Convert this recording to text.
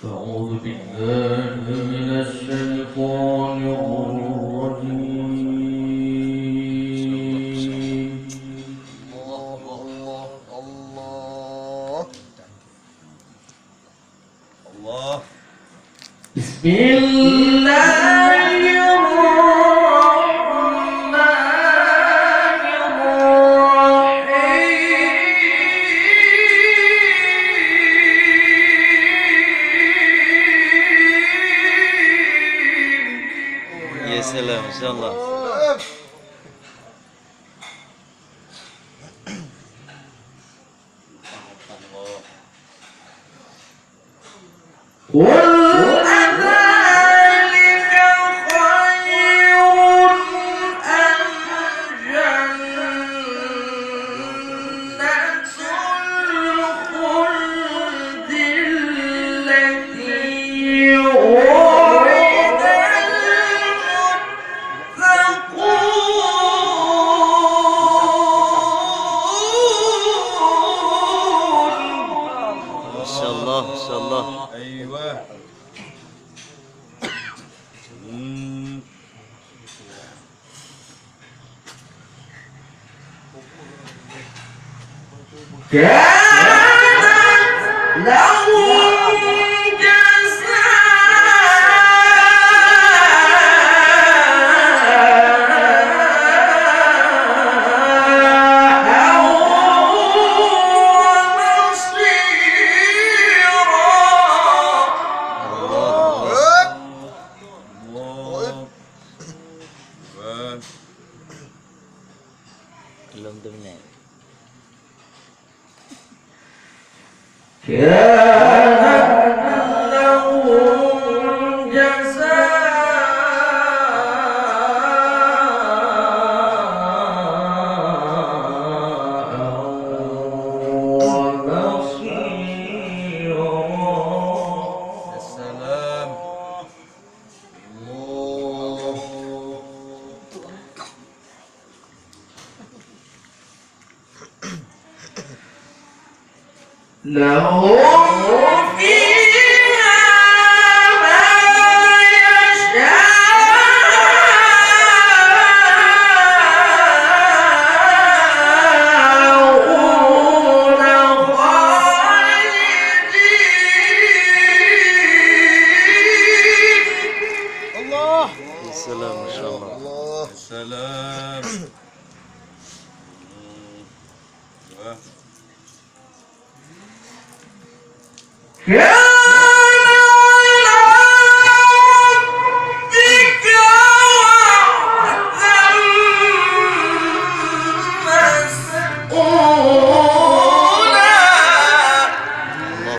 أعوذ بالله من الشيطان الرجيم. الله بسم الله الرحمن الرحيم. يا سلام ما شاء الله. قل أذلك خير أم جنة الخلد التي وعد المتقون. ما شاء الله ما شاء الله. ايوه كانت لهم جزاء ومصيرا. الله اكبر. اللهم دمنا. كانت لهم جزاء ومصيرا. السلام الله لهم فيها ما يشاءون خالدين. الله يا سلام ما شاء الله. السلام كانت